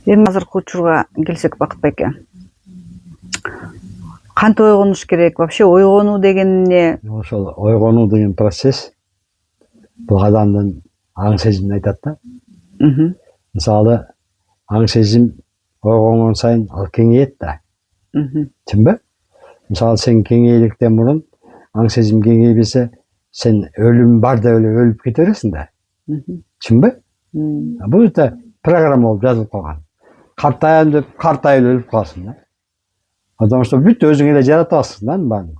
Эми азыркы учурга келсек Бакытбек, кантип ойгонуш керек? Вообще ойгонуу деген эмне? Ошол ойгонуу деген процесс бул адамдын аң сезимин айтат да. Мисалы аң сезим ойгонгон сайын ал кеңейет да. Чынбы? Мисалы сен кеңейликтен мурун аң сезим кеңейбесе сен өлүм бар деп эле өлүп кете бересиң да. Чынбы? Бул да программа болуп жазылып калган. Картайам деп картайып өлүп каласың да. Потому что бүт өзүң эле жарата аласың да баарын.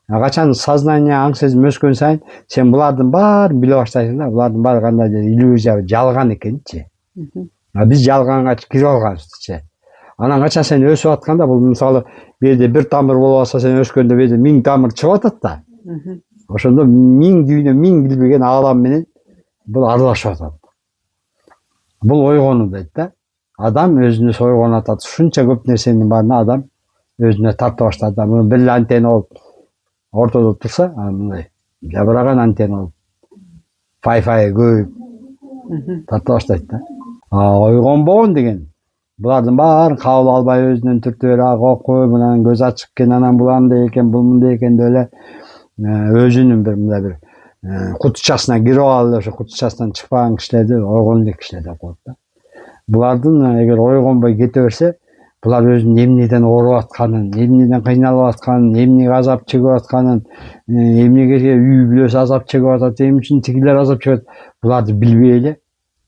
Качан сознание аң сезим өскөн сайын сен булардын баарын биле баштайсың да. Булардын баары кандайдыр иллюзия, жалган экенчи. Биз жалганга кирип алганбызчы. Анан качан сен өсүп атканда бул мисалы бу жерде бир тамыр болуп алса сен өскөндө бу жерде 1000 тамыр чыгып атат да. Ошондо 1000 дүйнө 1000 билбеген аалам менен бул аралашып атат. Бул ойгонуу дейт да. Адам өзүнө ойгонуп атат. Ушунча көп нерсенин баарына адам өзүнө тарта баштады. Муну бир антенна болуп ортодо турса, мындай жабыраган антенна болуп Wi-Fi көбөйүп тарта баштайт да. Ойгонбогон деген булардын баарын кабыл албай өзүнөн түртүп эле окуп, анан көз ачык экен, анан бул андай экен, бул мындай экен деп эле өзүнүн бир мындай бир кутучасына кирип алып, ошо кутучасынан чыкпаган кишилерди ойгон элек кишилер деп коет да. Булардын эгер ойгонбой кете берсе, булар өзүнүн эмнеден ооруп атканын, эмнеден кыйналып атканын, эмнеге азап чегип атканын, эмнеге үй бүлөсү азап чегип атат, эмне үчүн тигилер азап чегет, буларды билбей эле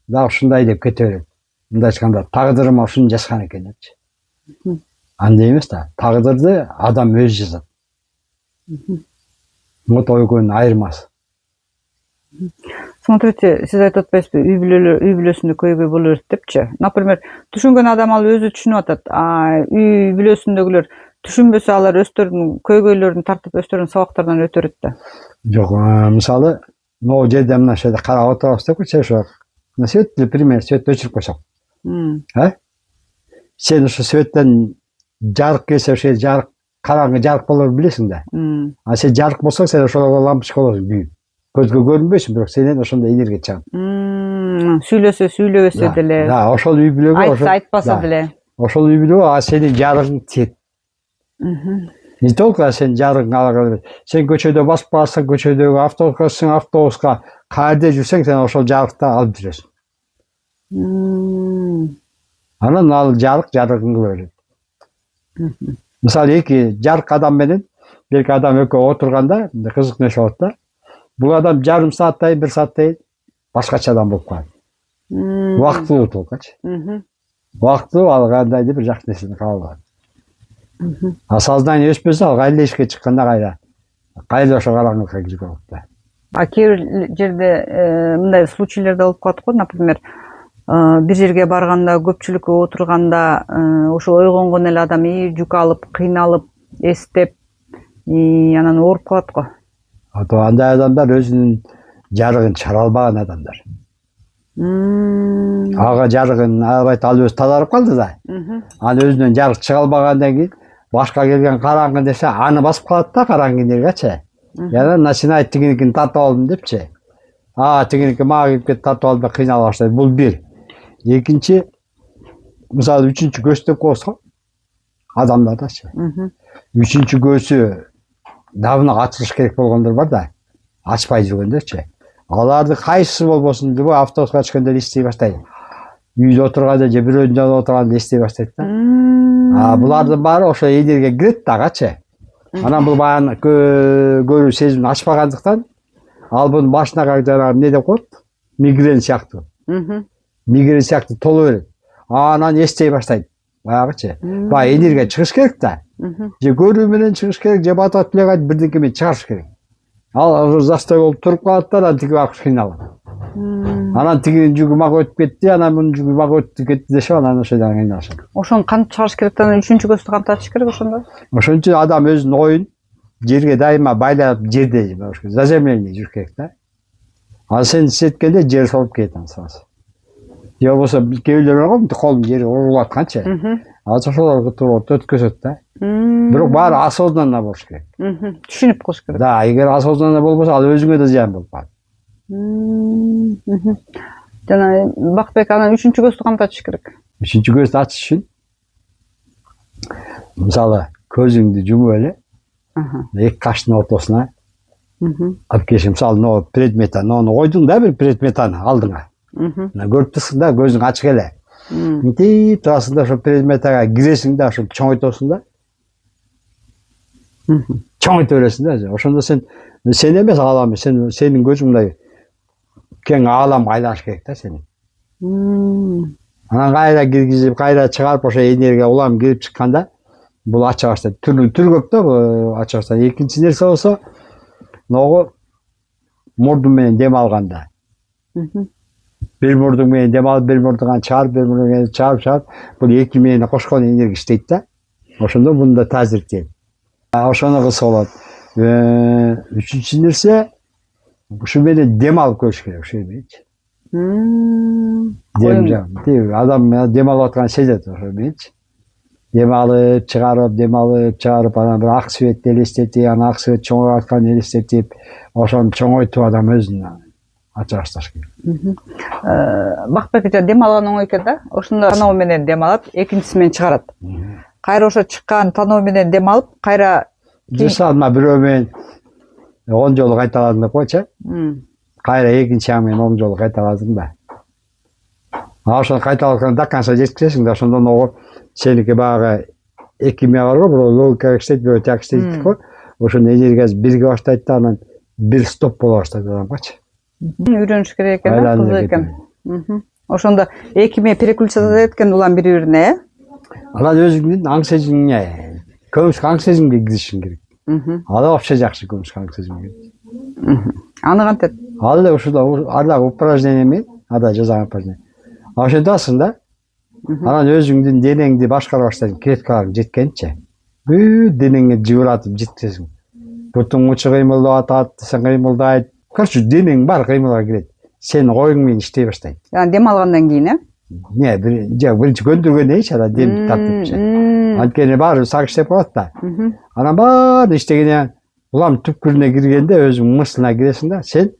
дагы ушундай деп кете берет. Мындай айтканда тагдырыма ушуну жазган экен депчи. Андай эмес да, тагдырды адам өзү жазат. Вот ойгонун айырмасы. Смотрите, сиз айтып атпайсызбы, үй бүлөсүндө көйгөй боло берет депчи. Например, түшүнгөн адам ал өзү түшүнүп атат. Үй бүлөсүндөгүлөр түшүнбөсө алар өздөрүнүн көйгөйлөрүн тартып өздөрүнүн сабактарынан өтөрөт да. Жок, мисалы, могу жерде мына ошо жерде карап отурабыз депчи, ошо свет для пример, свет өчүрүп койсок. Сен ошо светтен жарык келсе, ошо жарык караңгы жарык болор билесиң да. Сен жарык болсоң, сен ошого лампочка болосуң, күйүп. Көзгө көрүнбөйсүң, бирок сенен ошондой энергия чыгат. Сүйлөсө сүйлөбөсө деле. Да, ошол үй бүлөгө, айтса айтпаса деле. Ошол үй бүлөгө сенин жарыгың тиет. Не только сен жарыгың ала, сен көчөдө басып калсаң, көчөдөгү автобуска каерде жүрсөң, сен ошол жарыкты алып жүрөсүң. Анан ал жарыгың кыла берет. Мисалы эки жарык адам менен бир адам экөө отурганда кызык нерсе болот да. Бул адам жарым сааттай, бир сааттай башкача адам болуп калат. Убактылуу толкачы. Убактылуу ал кандайдыр бир жакшы нерсени кабыл алат. Сознание өспөсө ал кайра эшикке чыкканда кайра ошо караңгылыкка кирип калат да. Кээ бир жерде мындай случайлар да болуп калат го, например, бир жерге барганда, көпчүлүккө отурганда, ошо ойгонгон эле адам жүк алып, кыйналып, эстеп, анан ооруп калат го. Андай адамдар өзүнүн жарыгын чыгара албаган адамдар. Ага жарыгын албайт, ал өзү тазарып калды да. Анан өзүнөн жарык чыга албагандан кийин башка келген караңгы нерсе аны басып калат да, караңгы энергиячы. Анан начинает тигиникин тартып алдым депчи. Тигиники мага келип кетип тартып алып кыйнала баштайт. Бул бир. Экинчи, мисалы үчүнчү көз деп коебуз го адамдардачы. Үчүнчү көзү давно ачылыш керек болгондор бар да, ачпай жүргөндөрчү. Аларды кайсысы болбосун, любой автобуска чыкканда эстей баштайт. Үйдө отурганда же бирөөнүн жанында отурганда эстей баштайт да. Булардын баары ошо энергия кирет дагычы. Анан бул баягы көрүү сезимин ачпагандыктан ал бунун башына жанагы эмне деп коет? Мигрен сыяктуу. Мигрен сыяктуу толо берет. Анан эстей баштайт. Баягычы. Баягы энергия чыгыш керек да. Же көрүү менен чыгыш керек, же батат билек бирдеке менен чыгарыш керек. Ал застой болуп туруп калат да, анан тиги акыр кыйналат. Анан тигинин жүгү мага өтүп кетти, анан мунун жүгү мага өтүп кетти дешип, анан ошондон кыйналышат. Ошону кантип чыгарыш керек да, үчүнчү көздү кантип ачыш керек ошондо? Ошон үчүн адам өзүнүн оюн жерге дайыма байлап, жерде заземление жүрүш керек да. Ал сен сеткенде жер солуп кетет анан. Же болбосо кээ бирлер бар го, колун жери уруп атканчы. Ошолорго туруп өткөзөт да. Бирок баары осознанно болуш керек. Түшүнүп кылыш керек. Да, эгер осознанно болбосо ал өзүңө да зыян болуп калат. Жана Бакытбек, анан үчүнчү көздү кантип ачыш керек? Üçüncü gözді açыш үшін мысалы көзіңді жұмып эле эки каштын ортосуна алып келишим. Мысалы но предмет аны койдуң да бир предмет аны алдыңа. Көрүп турсуң да көзүң ачык эле. Мынтип турасың да ошо предметага киресиң да ошо чоңойтосуң да. Чоңойто бересиң да. Ошондо сен эмес аалам, сенин көзүң мындай кең ааламга айланыш керек да сенин. Анан кайра киргизип, кайра чыгарып ошо энергия улам кирип чыкканда бул ача баштайт. Түрлүү көп да бул ача баштайт. Экинчи нерсе болсо могу мурдун менен дем алганда. Бир мурдун менен дем алып, бир мурдуган чыгарып, бир мурдуган чыгарып, бул эки менен кошкон энергия иштейт да. Ошондо мында таазиртет. Ошону кылса болот. Үчүнчү нерсе ушу менен дем алып көрүш керек, ошо мененчи. Адам дем алып аткан сезет ошо мененчи. Дем алып чыгарып, анан бир ак светти элестетип, анан ак свет чоңоюп атканын элестетип, ошону чоңойтуп адам өзүн ача башташ керек. Бакбек дем алган оңой экен да. Ошондо таноо менен дем алат, экинчиси менен чыгарат. Кайра ошо чыккан таноо менен дем алып, кайра Жашалма бирөө менен 10 жолу кайталадың деп койчу. Кайра экинчи менен 10 жолу кайталадың да. Ошону кайталатканда до конца жеткизесиң да, ошондон ого сеники баягы эки миң бар го, бирөө логика иштейт, бирөө так иштейт го. Ошонун энергиясы бирге баштайт да, анан бир стоп боло баштайт адамгачы. Үйрөнүш керек экен да, кызык экен. Ошондо эки миң переключаться эткен улам бири-бирине, э? Анан өзүңдүн аң сезимиңе, көмүш аң сезимге киришиң керек. Ала вообще жакшы көмүш аң сезимге. Аны кантет? Ал эле ушуда ардагы упражнение менен, ада жазган упражнение. Ошентасың да. Анан өзүңдүн денеңди башкара баштайсың, клеткаларың жеткенче. Бүт денеңди жыбыратып жеткизесиң. Бутуң учу кыймылдап атат, сен кыймылдайт. Короче, денең бар кыймылга кирет. Сен оюң менен иштей баштайт. Яны дем алгандан кийин, э? Не, биринчи көндүргөндөн кийин ана дем тартып. Анткени баары сак иштеп калат да. Анан баары иштегенен улам түпкүрүнө киргенде өзүң мыслына киресиң да, сен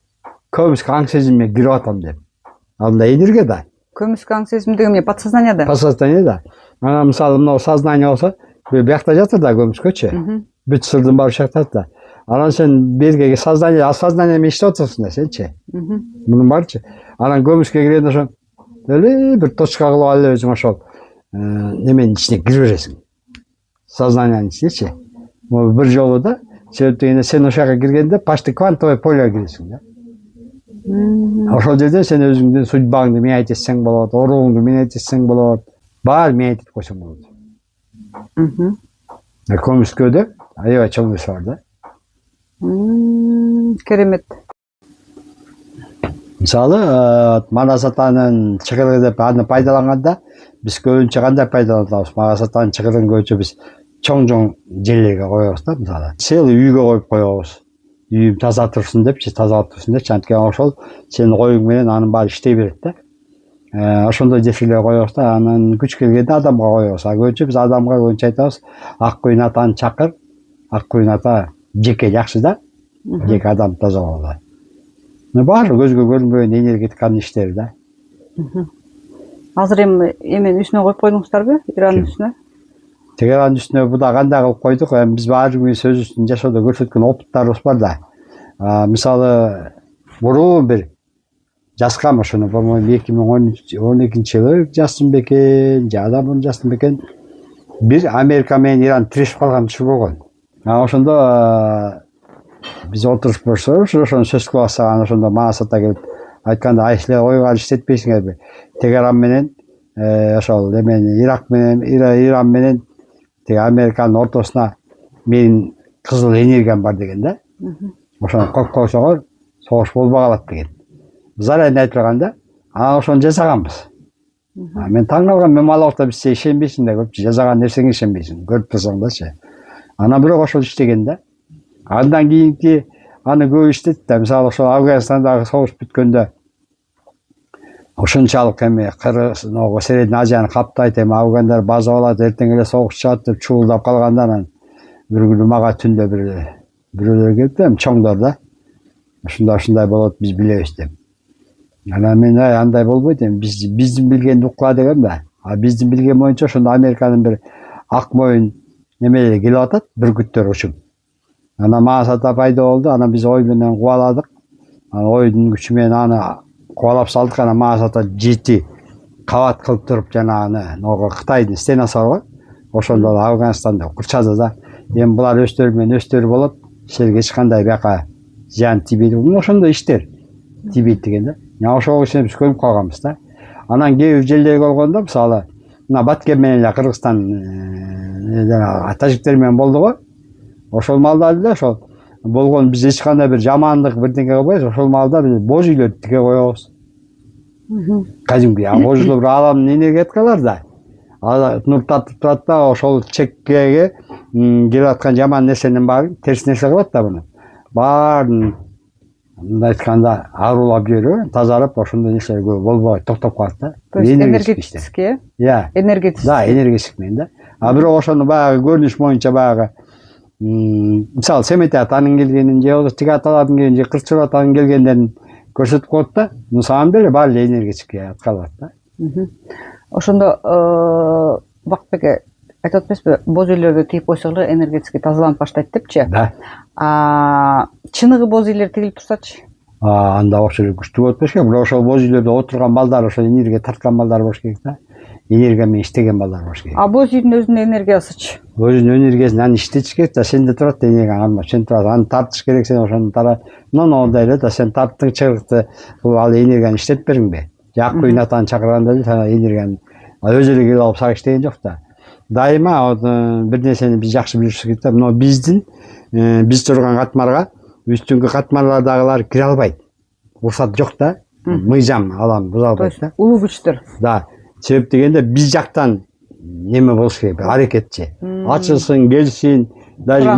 көмүскө аң сезимге кирип атам деп. Анда энергия да. Көмүскө аң сезим деген эмне? Подсознаниеда? Подсознаниеда. Анан мисалы мына сознание болсо, биякта жатыр да көмүскөчү. Бүт сырдын баары жатат да. Анан сен берге сознание менен иштеп атасың да сенчи. Мунун баарычы. Анан көмүскө киргенде ошо эле бир точка кылып алып өзүң ошол неменин ичине кирип бересиң. Сознанияның ичинечи. Могу бир жолу да, себеп дегенде сен ошол жака киргенде почти квантовый полеге киресиң да. Ошол жерде сен өзүңдүн судьбаңды менять этсең болот, орууңду менять этсең болот, баары менять этип койсоң болот. Көмүскөдө аябай чоң нерсе бар да. Керемет. Мисалы, Манас атанын чыгыры деп аны пайдаланганда, биз көбүнчө кандай пайдаланабыз? Манас атанын чыгырын көбүнчө биз чоң жерлерге коебуз да, мисалы. Целый үйгө коюп коебуз. Үйүм таза турсун депчи, тазалап турсун депчи, анткени ошол сенин коюң менен анын баары иштей берет да. Ошондой жерлерге коебуз да, анан күч келгенде адамга коебуз. Көбүнчө биз адамга көбүнчө айтабыз, ак куйун атаны чакыр. Ак куйун ата жеке жакшы да. Жеке адам таза болот. Баары көзгө көрүнбөгөн энергетиканын иштери да. Азыр эми үстүнө коюп койдуңуздарбы? Иранын үстүнө? Тегеранын үстүнө буда кандай кылып койдук? Биз баары күн сөз үстүндө жашоодо көрсөткөн опыттарыбыз бар да. Мисалы, мурун бир жазгам ошону, по-моему, 2012-жылы жаздым бекен, жада мурун жаздым бекен. Бир Америка менен Иран тирешип калган учур болгон. Ошондо биз отуруп көрсөбүз, ошону сөз кылып алсак, ошондо Манас ата келип айтканда, ай силер ойгу иштетпейсиңерби? Тегеран менен ошол эмени Ирак менен Иран менен теге Американын ортосуна менин кызыл энергиям бар деген да. Ошону коюп койсоңор согуш болбой калат деген. Заранее айтып турганда, ошону жасаганбыз. Мен таң калгам, мен малакта биз ишенбейсиң да, көпчү жасаган нерсеңе ишенбейсиң, көрүп турсаң дачы. Анан бирок ошол иштеген да. Андан кийинки аны көп иштетти да. Мисалы ошол Афганистандагы согуш бүткөндө ошончалык эми Средний Азияны каптайт, эми афгандар база алат, эртең эле согуш чыгат деп чуулдап калганда, анан бир күнү мага түндө бирөөлөр келип, эми чоңдор да. Ушундай болот, биз билебиз деп. Анан мен андай болбойт, эми биздин билгенди укла дегем да. А биздин билген боюнча ошондо Американын бир ак моюн немелери келип атат, бүркүттөр учуп. Анан маасада пайда болду, анан биз ой менен кубаладык. Ойдун күчү менен аны кубалап салдык, анан маасада 7 кабат кылып туруп жанагы ногу Кытайдын стенасы бар го. Ошондо Афганистанда курчады да. Эми булар өздөрү менен өздөрү болот. Силерге эч кандай бияка зыян тийбейт. Ошондо иштер тийбейт деген да. Ошого биз көрүп калганбыз да. Анан кээ бир жерлерге болгондо мисалы мына Баткен менен эле Кыргызстан тажиктер менен болду го. Ошол маалда эле ошол болгон биз эч кандай бир жамандык бирдеңе кылбайбыз. Ошол маалда биз боз үйлөрдү тике коебуз. Кадимки боз үйлөр ааламдын энергетикалар да. Нур тартып турат да, ошол чеккеге келип аткан жаман нерсенин баарын терс нерсе кылат да буну. Баарын мындай айтканда арулап жиберип, тазарып, ошондой нерселер көп болбой токтоп калат да. То есть энергетический, энергетический. Да, энергетический менен да. А бирок ошону баягы көрүнүш боюнча баягы мисалы Семет атанын келгенин же болбосо Тиги аталардын келгенин же Кырчыбек атанын келгендерин көрсөтүп коет да. На самом деле баары эле энергетический аткарылат да. Ошондо Бакытбек айтып атпайсызбы, боз үйлөрдү тигип койсок эле энергетический тазаланып баштайт депчи? Да. Чыныгы боз үйлөр тигилип турсачы? Анда вообще күчтүү болот болуш керек. Бирок ошол боз үйлөрдө отурган балдар ошол энергия тарткан балдар болуш керек да. Энергия менен иштеген балдар болуш керек. Боз үйдүн өзүнүн энергиясычы? Өзүнүн энергиясын аны иштетиш керек да. Сенде турат энергия алма. Сен турат, аны тартыш керек, сен ошону тара. Мондай эле да, сен тарттың чыгыкты, ал энергияны иштетип бериңби? Жак күйүн атаны чакырганда эле энергияны өзү эле келип алып сага иштеген жок да. Дайыма бир нерсени биз жакшы билишибиз керек да. Мына биз турган катмарга үстүнгү катмарлардагылар кире албайт. Уруксат жок да. Мыйзам алам буза албайт да. Улуу күчтөр. Да. Себеп дегенде биз жактан неме болуш керек, аракетчи. Ачылсын, келсин, даже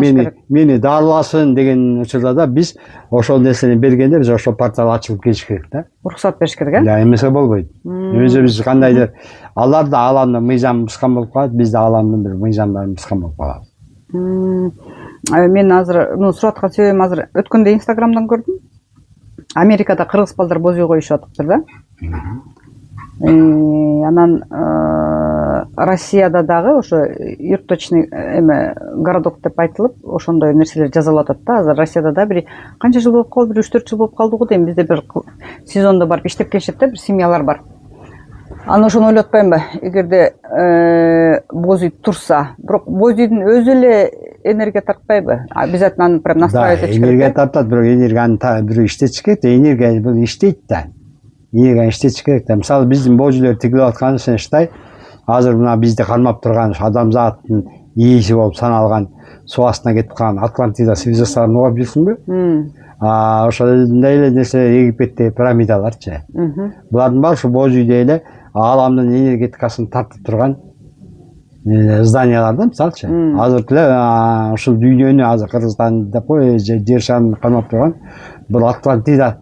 мени дарыласын деген учурда да биз ошол нерсени бергенде биз ошол портал ачылып келиш керек да. Уруксат бериш керек, Да, эмесе болбойт. Өзү биз кандайдыр алар да аламдын мыйзамын бускан болуп калат, биз да аламдын бир мыйзамдарын бускан болуп калабыз. Мен азыр сурап аткан себебим азыр өткөндө Инстаграмдан көрдүм. Америкада кыргыз балдар боз үй коюшуп атыптыр да. Анан Россияда дагы ошо юрточный городок деп айтылып, ошондой нерселер жазылып атат да. Азыр Россияда да бир канча жыл болуп калды, бир 3-4 жыл болуп калды го дейм. Бизде бир сезондо барып иштеп келишет да, бир семьялар бар. Аны ошону ойлоп атпаймынбы? Эгерде боз үй турса, бирок боз үйдүн өзү эле энергия тартпайбы? Обязательно аны прям настраивать этиш керек. Энергия тартат, бирок энергияны бирөө иштетиш керек да. Энергия бул иштейт да. Энергия иштетиш керек да. Мисалы биздин боз үйлөр тигилип атканын сен шытай. Азыр мына бизди кармап турган адамзаттын ээси болуп саналган суу астына кетип калган Атлантида цивилизацияларын угап жүрсүңбү? Ошондой эле нерсе Египеттеги пирамидаларчы. Булардын баары ушу боз үйдө эле ааламдын энергетикасын тартып турган зданияларда, мисалычы. Азыр деле ушул дүйнөнү азыр Кыргызстан деп кой, жер шарын кармап турган бул Атлантида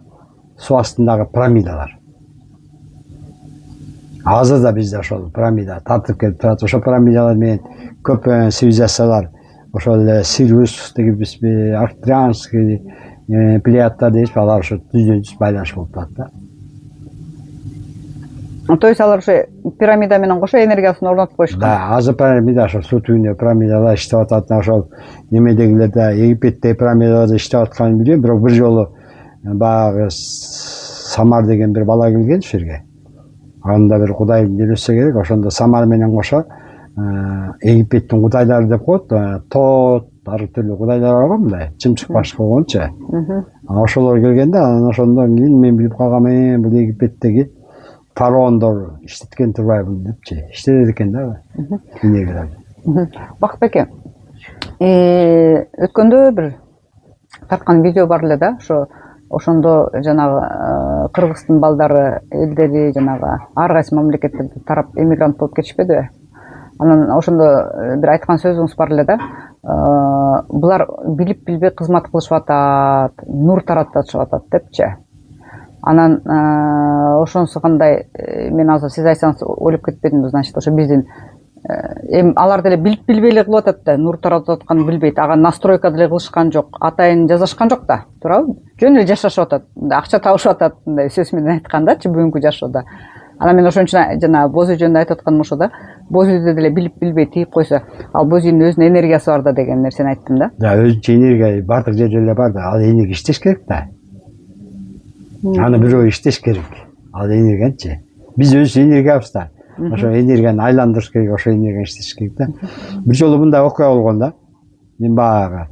суу астындагы пирамидалар. Азыр да бизде ошол пирамида тартып келип турат. Ошол пирамидалар менен көп цивилизациялар, ошол эле Сириус дегенбизби, Арктурианский, Плеядтар дейбизби, алар ошо түздөн-түз байланыш болуп турат да. То есть алар ошо пирамида менен кошо энергиясын орнотуп коюшкан. Да, азыр пирамида ошо суу түбүндө пирамидалар иштеп атат. Ошол немедегилерде Египеттеги пирамидаларда иштеп атканын билем, бирок бир жолу баягы Самар деген бир бала келген ушул жерге. Анда бир кудайдын делесе керек, ошондо Самар менен кошо Египеттин кудайлары деп коет, Тот, ар түрлүү кудайлар бар го, мындай чымчык баш болгончу. Ошолор келгенде анан ошондон кийин мен билип калгам, бул Египеттеги фараондор иштеткен турбайбы депчи. Иштетет экен да. Бакытбек, өткөндө бир тарткан видео бар эле да, ошондо жанагы Кыргыздын балдары, элдери жанагы ар кайсы мамлекеттерде тарап эмигрант болуп кетишпедиби? Анан ошондо бир айткан сөзүңүз бар эле да. Булар билип билбей кызмат кылышып атат, нур таратышып атат депчи. Анан ошонусу кандай, мен азыр сиз айтсаңыз ойлоп кетпедим, значит, ошо биздин алар деле билип билбей эле кылып атат да, нур таратып атканын билбейт. Ага настройка деле кылышкан жок, атайын жазышкан жок да, туурабы? Жөн эле жашашып атат, акча табышып атат, мындай сөз менен айткандачы бүгүнкү жашоодо. Анан мен ошон үчүн жана боз үй жөнүндө айтып атканым ошо да. Боз үйдө деле билип билбей тийип койсо, ал боз үйдүн өзүнүн энергиясы бар да деген нерсени айттым да. Да, өзүнчө энергия бардык жерде эле бар да. Ал энергия иштеш керек да. Аны бирөө иштеш керек. Ал энергиячы. Биз өз энергиябыз да. Ошо энергияны айландырыш керек, ошо энергияны иштеш керек да. Бир жолу мындай окуя болгон да. Мен баягы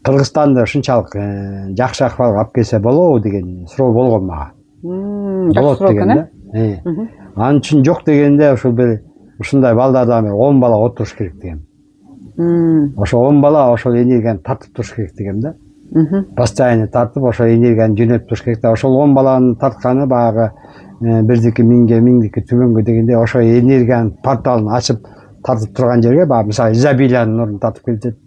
Кыргызстанда ушунчалык жакшы акыбар алып келсе болобу деген суроо болгон мага. Болот деген да. Анын үчүн жок дегенде ошол бир ушундай балдардан 10 бала отуруш керек деген. Ошо 10 бала ошол энергияны тартып туруш керек деген да. Постоянно тартып ошол энергияны жөнөтүп туруш керек да. Ошол 10 баланын тартканы баягы бирдики миңге, миңдики түбөнгө дегенде ошо энергиянын порталын ачып тартып турган жерге баягы мисалы изобилиянын нурун тартып келип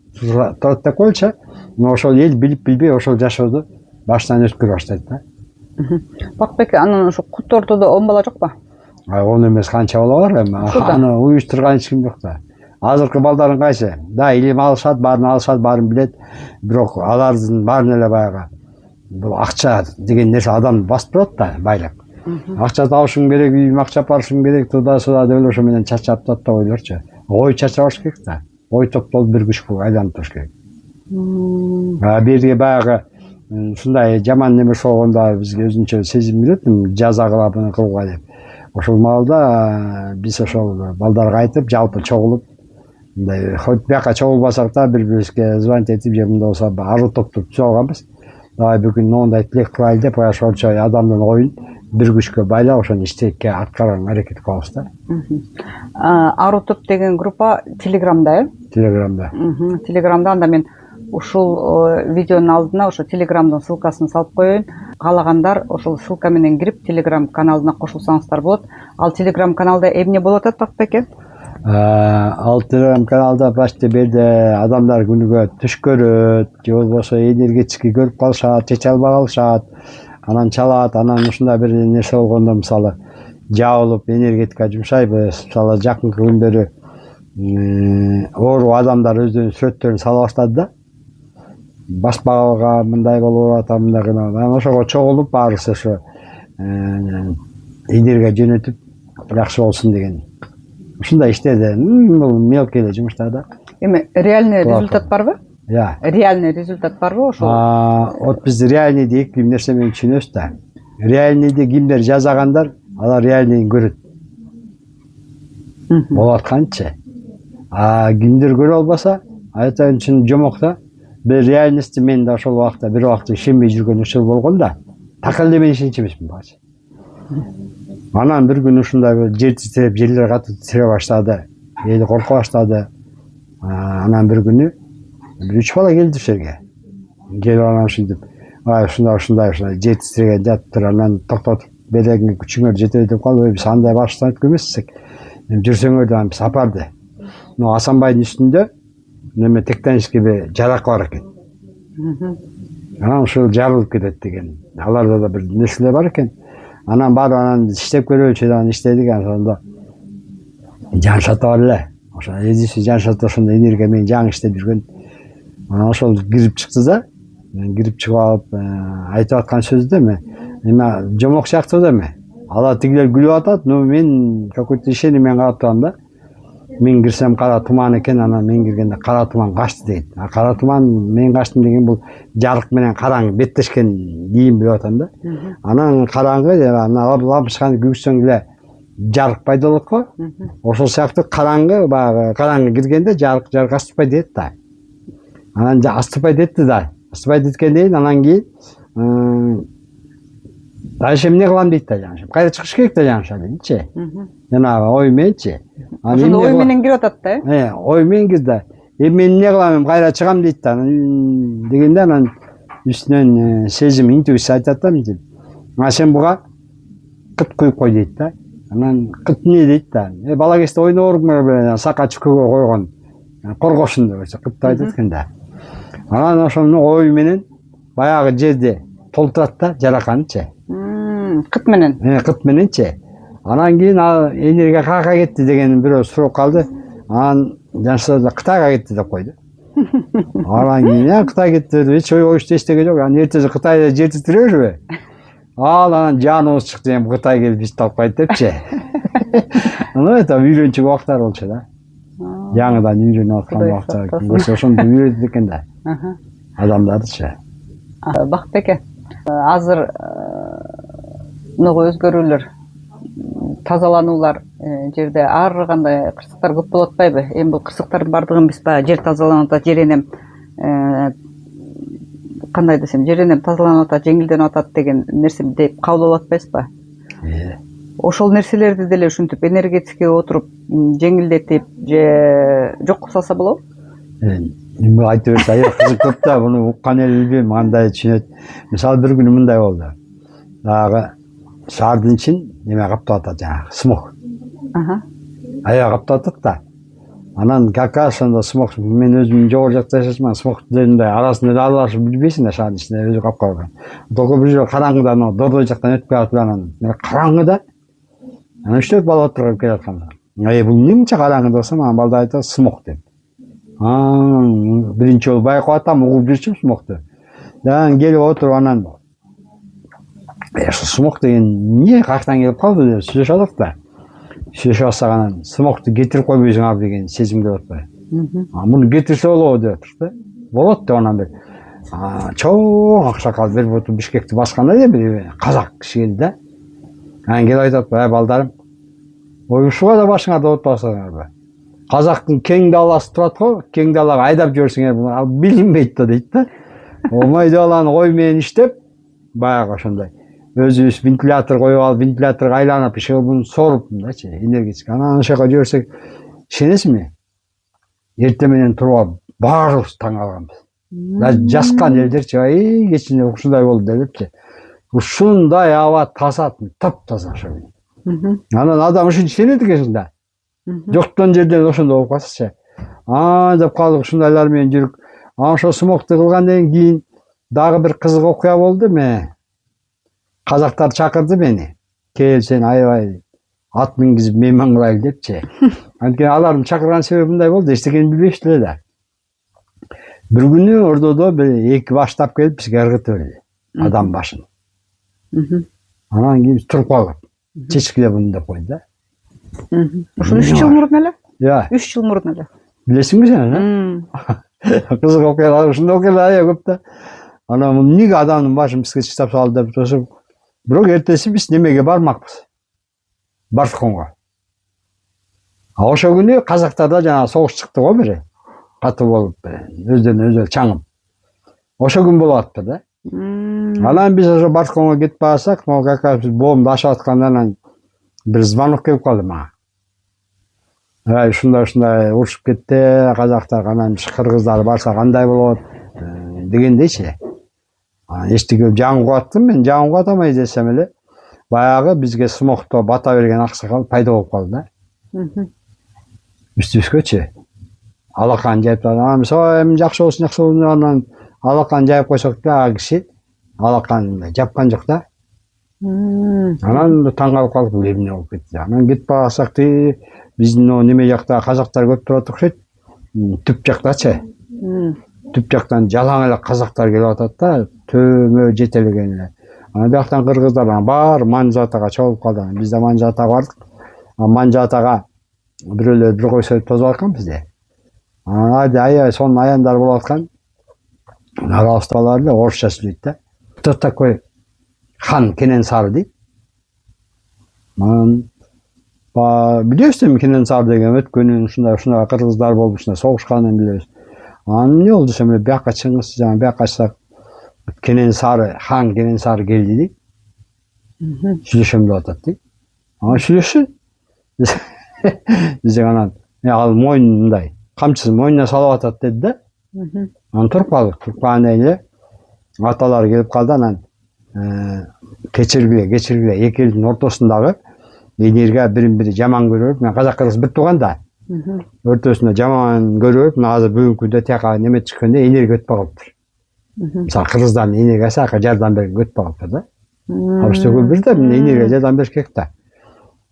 турат деп коелучу. Ошол эл билип билбей ошол жашоодо башынан өткөрө баштайт да. Бакытбек, анан ошо кут ортодо 10 бала жок ба? Он эмес канча бала бар эми. Аны уюштурган эч ким жок да. Азыркы балдардын кайсы? Да, илим алышат, баарын билет. Бирок алардын баарын эле баягы бул акча деген нерсе адамды басып турат да, байлык. Акча табышым керек, үйүмө акча барышым керек, туда суда деп эле ошо менен чачап атат да ойлорчу. Ой чачабаш керек да. Ой топтолуп бир күчкө айланып туруш керек. Бирге баягы ушундай жаман неме болгондо бизге өзүнчө сезим билет, жаза кылап кылууга деп. Ошол маалда биз ошол балдарга айтып, жалпы чогулуп, мындай хоть бияка чогулбасак да бири-бирибизге звонить этип, же мындай болсо аруу топту түзүп алганбыз. Давай бүгүн моундай тилек кылайлы деп, ошончо адамдын оюн бир күчкө байлап, ошону иштекке аткарганга аракет кылабыз да. Аруу топ деген группа Телеграмда, э? Телеграмда. Телеграмда анда мен ушул видеонун алдына ошо Телеграмдын ссылкасын салып коеюн. Каалагандар ошол ссылка менен кирип Телеграм каналына кошулсаңыздар болот. Ал Телеграм каналда эмне болуп атат Бакытбек? Ал Телеграм каналда башта берде адамдар күнүгө түш көрөт, же болбосо энергетический көрүп калышат, чече албай калышат, анан чалат, анан ушундай бир нерсе болгондо мисалы жабылып энергетика жумшайбыз. Мисалы жакынкы күндөрү оору адамдар өздөрүнүн сүрөттөрүн сала баштады да. Баспага мындай болуп атат, мындай кыйналып. Анан ошого чогулуп баарыбыз ошо энергия жөнөтүп жакшы болсун деген. Ушундай иштеди. Бул мелкий эле жумуштар да. Эми реальный результат барбы? Реальный результат барбы ошол? Вот биз реальныйды эки нерсе менен түшүнөбүз да. Реальныйды кимдер жасагандар, алар реальныйын көрөт. Болуп атканчы. Кимдер көрө албаса, айтайын үчүн жомокто бир реальности мен да ошол убакта бир убакта ишенбей жүргөн учур болгон да. Так эле мен ишенчү эмесмин бачы. Анан бир күн ушундай жер титиреп, жерлер катуу титире баштады. Эл корко баштады. Анан бир күнү 3 бала келди ошол жерге. Келип анан ушинтип, ушундай жер титиреген жатыптыр. Анан токтотуп, белегиңе күчүңөр жетет деп калып, биз андай башчылар эмессек, жүрсөңөр деп биз апарды. Асанбайдын үстүндө неме тектонический бир жарак бар экен. Анан ушул жарылып кетет деген. Аларда да бир нерселер бар экен. Анан барып анан иштеп көрөлүчү, анан иштедик, анан жан шата бар эле. Ошо эдиси жан шата ошондо энергия менен жаңы иштеп жүргөн. Анан ошол кирип чыкты да. Мен кирип чыгып алып айтып аткан сөздө эме жомок сыяктуу да эме. Ала тигилер күлүп атат, но мен какой-то ишеним менен карап турам да. Мен кирсем кара туман экен, анан мен киргенде кара туман качты дейт. Кара туман мен качтым деген бул жарык менен караңгы беттешкен кийим деп атам да. Анан караңгы, анан лампочканы күйгүзсөң эле жарык пайда болот го. Ошол сыяктуу караңгы, баягы караңгы киргенде жарык астырбай дейт да. Анан астырбай детти да. Астырбай деткенден анан кийин дальше эмне кылам дейт да, жаңы. Кайра чыгыш керек да, жаңы дейчи. Жанагы ой мененчи. Ошондо ой менен кирип атат да. Ой менен кир да. Мен эмне кылам, кайра чыгам дейт да. Дегенде анан үстүнөн сезим, интуиция айтат да, мынтип. Сен буга кыт куюп кой дейт да. Анан кыт эмне дейт да. Бала кезде ойногормун, сака чүкөгө койгон. Коргошун деп айтса, кыт айтат экен да. Анан ошону ой менен баягы жерди толтурат да, жараканычы. Кыт менен. Кыт мененчи. Анан кийин энергия кака кетти деген бирөө сурап калды. Анан жаншылар Кытайга кетти деп койду. Анан кийин Кытай кетти, эч ой эчтеге жок. Анан эртеси Кытайда жер титиребизби? анан жаныбыз чыкты эми Кытай келип бизди алып кайт депчи. Это үйрөнчүк убактар болчу да. Жаңыдан үйрөнүп аткан убактар. Көрсө ошондо үйрөтүп экен да. Адамдардычы. Бактбек азыр мынагу өзгөрүүлөр, тазалануулар жерде ар кандай кырсыктар көп болуп атпайбы? Эми бул кырсыктардын бардыгын биз баягы жер тазаланып атат, жер энем кандай десем, жер энем тазаланып атат, жеңилденип атат деген нерсе деп кабыл алып атпайсызбы? Ошол нерселерди деле ушинтип энергетикке отуруп жеңилдетип же жок кылып салса болобу? Эми айтып берсе аяк кызык көп да, буну уккан эле билбейм, кандай түшүнөт. Мисалы бир күнү мындай болду. Дагы шаардын ичин неме каптап атат, жанагы смог. Аяк каптап атат да. Анан как раз ошондо смог, мен өзүм жогору жакта жашачуман, смогдун арасында да аралашып билбейсиң да, шаардын ичинде өзү капкан. Только бир жолу караңгыда анан дордой жактан өтүп келатып анан караңгыда анан 3-4 бала отуруп келатканда. Бул эмне мынча караңгы десем, анан балдар айтат смог деп. Биринчи жолу байкап атам, угуп жүрчүм смогду. Анан келип отуруп анан смог деген эмне каяктан келип калды деп сүйлөшүп атат да. Сүйлөшүп атсак анан смогду кетирип койбойсуңар деген сезим келип атпайбы? Муну кетирсе болобу деп атат да. Болот деп анан бир чоң аксакал бир буту Бишкекти басканда эле бир казак киши келди да. Анан келип айтат, балдарым, ушуга да башыңарды отпасаңарбы? Казактын кең даласы турат го, кең далага айдап жиберсеңер билинбейт да дейт да. Омой даланы ой менен иштеп, баягы ошондой өзүбүз вентилятор коюп алып, вентиляторго айланып, буну соруп мындачы, энергетика. Анан ошоко жиберсек, ишенесизби? Эртең менен туруп алып, баарыбыз таң калганбыз. Жаскан элдерчи, кечинде ушундай болду депчи. Ушундай аба таза, таптаза ошо. Анан адам ушинтип ишенет экенсиң да. Жоктон жерден ошондой болуп калсачы. Деп калдык ушундайлар менен жүрүп. Ошо смогду кылгандан кийин дагы бир кызык окуя болду. Казактар чакырды мени. Кел сен аябай ат мингизип мейман кылайлы депчи. Анткени алардын чакырган себеби мындай болду, эчтекени билбешти эле да. Бир күнү ордодо бир эки баштап келип бизге ыргытып берди. Адам башын. Анан кийин туруп калдык. Чечкиле буну деп койду да. Ушул 3 жыл мурун эле? 3 жыл мурун эле. Билесиңби сен? Кызык окуялар, ушундай окуялар аябай көп да. Анан эмнеге адамдын башын бизге чыштап салды деп турушуп, бирок эртеси биз немеге бармакпыз? Бартконго. Ошол күнү казактарда жана согуш чыкты го бир. Катуу болуп, өздөрүнө өздөр чаңып. Ошол күн болуп атты да. Анан биз ошо Бартконго кетип барсак, как раз биз боомду ашып атканда анан бир звонок келип калды мага. Ушундай урушуп кетти, казактар анан кыргыздар барса кандай болот дегендейчи. Эчтеке жаңып аттым, мен жаңып атамай десем эле, баягы бизге смогто бата берген аксакал пайда болуп калды да. Үстүбүзгөчү. Алакан жайып анан эми жакшы болсун, анан алакан жайып койсок да, киши алакан жапкан жок да. Анан таң калып калдык, эмне болуп кетти. Анан кетип барсак биздин неме жакта казактар көп турат окшойт. Түп жактачы. Түп жактан жалаң эле казактар келип атат да, төмө жетелеген эле. Анан бияктан кыргыздар бар Манжатага чогулуп калды. Биз да Манжатага бардык. Манжатага бирөөлөр бир койсо тозуп аткан бизде. Анан аябай сонун аяндар болуп аткан. Арабызда балар эле орусча сүйлөйт да. Кто такой хан Кененсары дейт. Анан билесиңби Кененсары деген өткөнүн ушундай кыргыздар болуп ушундай согушканын билебиз. Анан эмне болду десем эле, бияка чыңгыз жана бияка чыксак Кененсары, хан Кененсары келди дейт. Сүйлөшөм деп атат дейт. Анан сүйлөшсүн. Биз анан ал мойнун мындай камчысын мойнуна салып атат деди да. Анан туруп калдык. Туруп калгандан эле аталар келип калды. Анан кечиргиле эки элдин ортосундагы энерге бирин-бири жаман көрүп, мен казак кыргыз бир тууган да. Ортосунда жаман көрүп, азыр бүгүнкү күндө тияка неме чыкканда энергия өтпөй калыптыр. Мисалы кыргыздардын энергиясы aka жардам берген өтпөй калыптыр да. Абштөгө бир да энергия жардам бериш керек да.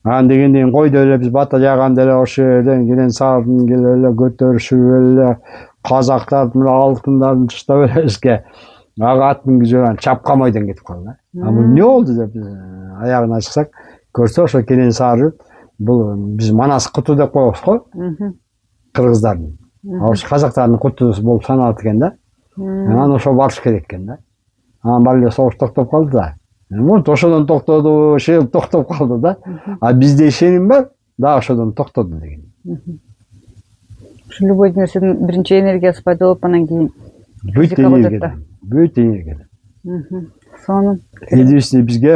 Анан дегенден койду эле биз бата жаганда эле ошо жерден Кененсардын келип эле көтөрүшүп эле казактардын алтындарын чыштап эле бизге ага ат мінгізіп чапқамайдан кетіп қалды. Бұл не oldu деп аяғын ашсақ, көрсе ошо Кенесары бұл біз Манас құты деп қойғыз ғой. Қырғыздардың. Ошо қазақтардың құтысы болып саналады екен да. Анан ошо барыш керек екен да. Анан барлығы соғыш тоқтап қалды да. Вот ошодан тоқтады, шел тоқтап қалды да. А бізде сенім бар, да ошодан тоқтады деген. Любой нәрсенің бірінші энергиясы пайда болып, анан кейін Бүт энергия. Соны Единственное бізге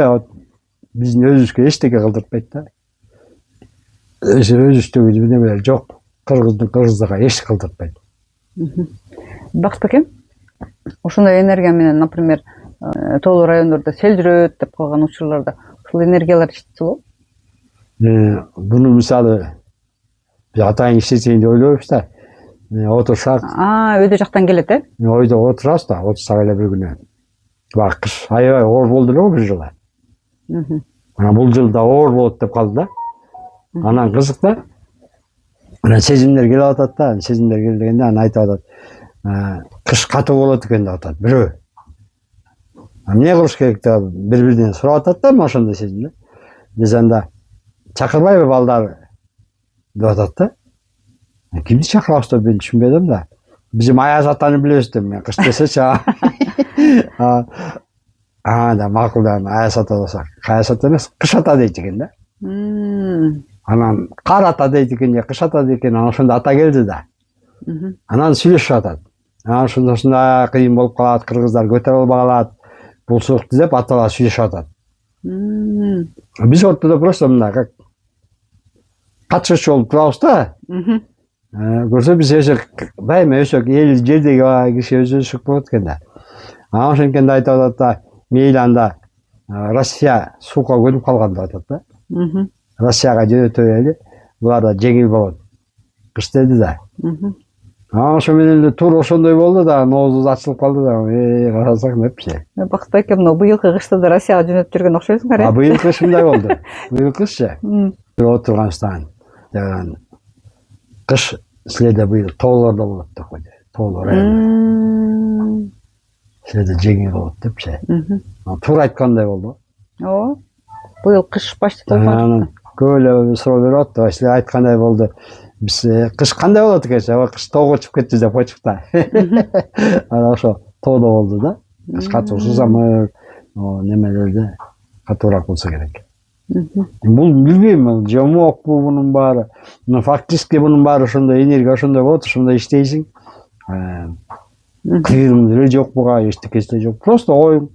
біздің өзімізге ештеңе қылдыртпайды да. Өзіміздегі бірдемелер жоқ. Қырғыздарға еш қылдыртпайды. Бақыт беке, ошондай энергия менен, например, тоолуу райондордо сел жүрөт деп койгон учурларда ушул энергиялар иштетилби? Буну мисалы биз атайын иштетейин деп ойлойбуз да. Отурсак. Өйдө жактан келет, э? Ойдо отурабыз да, отурсак эле бир күнү. Бак кыш аябай оор болду эле бир жылы. Анан бул жылда оор болот деп калды да. Анан кызык да. Анан сезимдер келип атат да, сезимдер келгенде анан айтып атат. Кыш катуу болот экен деп атат бирөө. Эмне кылыш керек деп бири-биринен сурап атат да, ошондой сезимде. Биз анда чакырбайбы балдар деп атат да. Кимди чакырабыз деп мен түшүнбөдүм да. Bizim Ayaz Atan'ı biliyorsun ben kış desece. Da makul da Ayaz Ata olsa. Ayaz Ata emas, kış ata deydikin de. Anan kar ata deydikin ya kış ata deydikin. Anan şunda ata geldi de. Anan süйлөшүп атат. Anan şunda kıyım bolup kalat, kırgızlar götür olup kalat. Bul soğuktu deyip atalar süйлөшүп атат. Biz ortada просто мына как катышчы болуп турабыз да. Көрсө биз дайыма өсөк эл жердеги киши өсөк болот экен да. Ошенткенде айтып атат да, мейли анда Россия сууга көнүп калган деп атат да. Россияга жөнөтө эле, булар да жеңил болот. Кыш деди да. Ошо менен эле туура ошондой болду да, ноозубуз ачылып калды да. Карасак непчи. Бакыт эке, мына быйылкы кышта да Россияга жөнөтүп жүргөн окшойсуңар, э? Быйыл кыш мындай болду. Быйыл кышчы. Отурганстан. Кыш силерде быйыл тоолордо болот деп койду. Тоолор району. Силерде жеңил болот депчи. Туура айткандай болду. Ооба. Быйыл кыш почти толгон. Көп эле суроо берип атты. Силер айткандай болду. Биз кыш кандай болот экен? Кыш тоого чыгып кетти деп койчук да. Анан ошо тоодо болду да. Кыш катуусуз ама немелерде катуураак болсо керек. Бул билбейм, жомокпу бунун баары. Фактически бунун баары ошондой энергия ошондой болот, ошондой иштейсиң. Кыйрым эле жок буга, эчтекеси да жок. Просто оюң,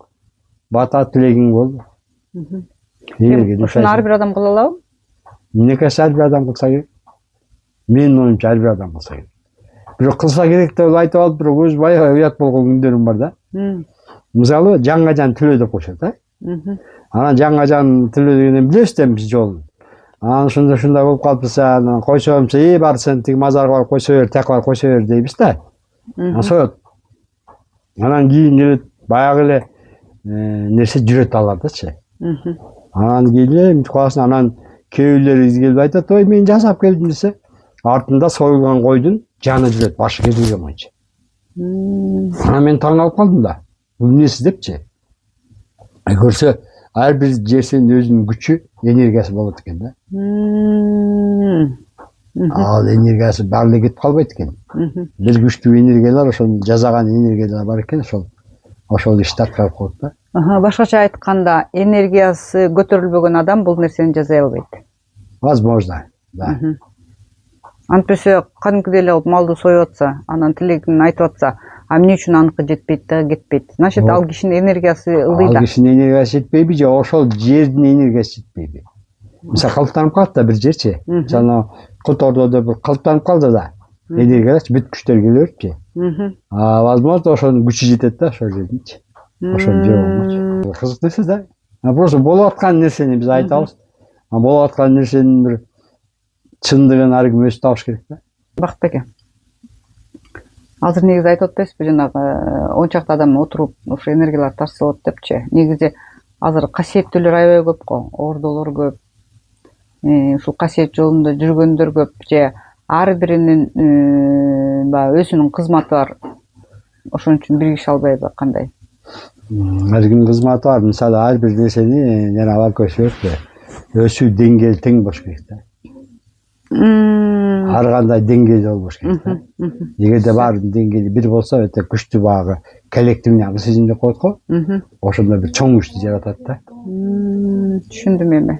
бата тилегиң болду. Ошону ар бир адам кыла алабы? Мне кажется, ар бир адам кылса керек. Менин оюмча ар бир адам кылса керек. Бирок кылса керек деп айтып алып, бирок өз баягы уят болгон күндөрүм бар да. Мисалы, жаңга жан төлө деп коюшат, а? Анан жаңга жан тилөө дегенен билебиз да биз жолун. Анан ушундай болуп калыпса, анан койсомчу, бар сен тиги мазарга барып койсо бер, тияка барып койсо бер дейбиз да. Анан соет. Анан кийин эле баягы эле нерсе жүрөт алардачы. Анан кийин эле мынтип каласың, анан кээ бирлери келип айтат, ой мен жасап келдим десе, артында союлган койдун жаны жүрөт, башы кетилген боюнча. Анан мен таң калып калдым да. Бул эмнеси депчи. Көрсө ар бир жерсенин өзүнүн күчү, энергиясы болот экен да. Ал энергиясы баары кетип калбайт экен. Бир күчтүү энергиялар, ошол жасаган энергиялар бар экен, ошол ишти аткарып коет да. Башкача айтканда, энергиясы көтөрүлбөгөн адам бул нерсени жасай албайт. Возможно, да. Антпесе кадимкидей эле малды союп атса, анан тилегин айтып атса, а эмне үчүн аныкы жетпейт да, кетпейт. Значит, ал кишинин энергиясы ылдый да. Ал кишинин энергиясы жетпейби же ошол жердин энергиясы жетпейби? Мисалы калыптанып калат да бир жерчи. Жана Котордодо бир калыптанып калды да. Энергиялар бүт күчтөр келип берипчи. Возможно, ошонун күчү жетет да ошол жердинчи. Ошол жер болмочу. Кызык нерсе да. Просто болуп аткан нерсени биз айтабыз. Болуп аткан нерсенин бир чындыгын ар ким өзү табыш керек да. Бакыт эке. Азыр негизи айтып атпайсызбы, жанагы 10 чакты адам отуруп, ошо энергиялар тартылып депчи. Негизи азыр касиеттүүлөр аябай көп го, ордолор көп. Ушул касиет жолунда жүргөндөр көп же ар биринин баягы өзүнүн кызматы бар. Ошон үчүн биригише албайбы, кандай? Эргин кызматы бар. Мисалы ар бир нерсени жана алар көчөт өсүү деңгээли тең болуш керек да. Ар кандай деңгээлде болбош керек да. Эгерде баардын деңгээли бир болсо өтө күчтүү багы коллективный аң сезим деп коет го. Ошондо бир чоң күчтү жаратат да. Түшүндүм эми.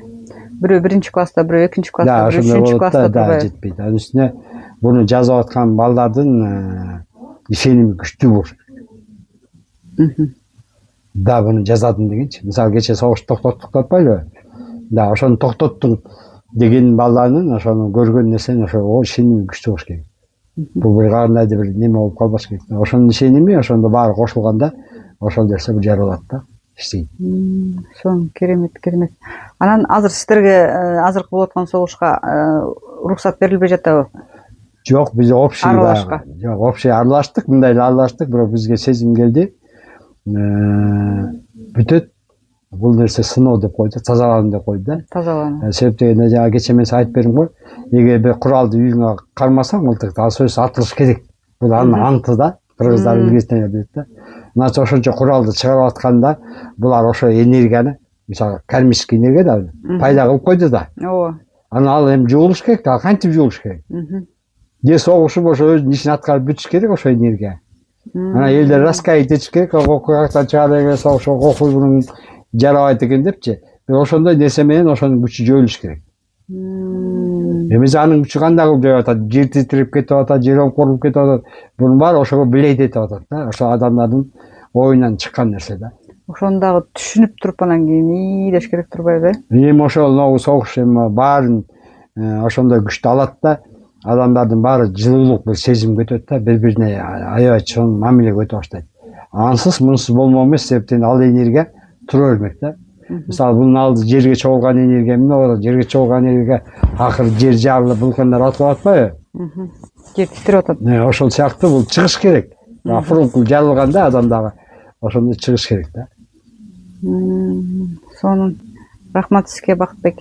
Бирөө биринчи класста, бирөө экинчи класста, бирөө ошондой үчүнчү болот класста да, турбайбы? жетпейт. Анын үстүнө буну жазып аткан балдардын ишеними күчтүү болуш керек. Да, буну жазадым дегенчи. Мисалы кече согуш токтоттук деп атпайлыбы? Да, ошону токтоттум деген баланын ошону көргөн нерсени ошого ишеними күчтүү болуш керек. Бул бир кандайдыр бир неме болуп калбаш керек. Ошонун ишеними ошондо баары кошулганда ошол нерсе жаралат да, иштейт. Сонун, керемет. Анан азыр сиздерге азыркы болуп аткан согушка уруксат берилбей жатабы? Жок, биз общий Аралашка. Жок, общий аралаштык, мындай эле аралаштык, бирок бизге сезим келди. Бүтөт. Бул нерсе сыноо деп койду, тазалануу деп койду да. Тазалануу. Себеп дегенде жана кече мен айтып бердим го, эгер бир куралды үйүңө кармасаң, мылтыкты, ал сөзсүз атылыш керек. Бул анын анты да, кыргыздар илгертен билет да. Мына ошончо куралды чыгарып атканда, булар ошо энергияны, мисалы, кармический энергия да, пайда кылып койду да. Ооба. Анан ал эми жуулуш керек, ал кантип жуулуш керек? Же согушуп ошо өзүнүн ишин аткарып бүтүш керек ошо энергия. Анан элдер раскаять этиш керек, окуяктан чыгара эле согуш окуй мунун жарабайт экен депчи. Ошондой нерсе менен ошонун күчү жоюлуш керек. Эмесе анын күчү кандай кылып жоюп атат? Жер титирип кетип атат, жер оңкуруп кетип атат. Бунун баары ошого билет этип атат да. Ошо адамдардын оюнан чыккан нерсе да. Ошону дагы түшүнүп туруп анан кийин деш керек турбайбы? Эми ошол согуш эми баарын ошондой күчтү алат да. Адамдардын баары жылуулук бир сезим өтөт да, бири-бирине аябай чоң мамиле өтө баштайт. Ансыз мунусуз болмок эмес, себептен ал энергия тура бермек да. Мисалы бунун алды жерге чогулган энергия эмне болот? Жерге чогулган энергия акыры жер жарылып вулкандар атып атпайбы? Жер титирип атат. Ошол сыяктуу бул чыгыш керек. Фурункул жарылганда адамдагы ошондой чыгыш керек да. Сонун. Рахмат сизге, Бакытбек.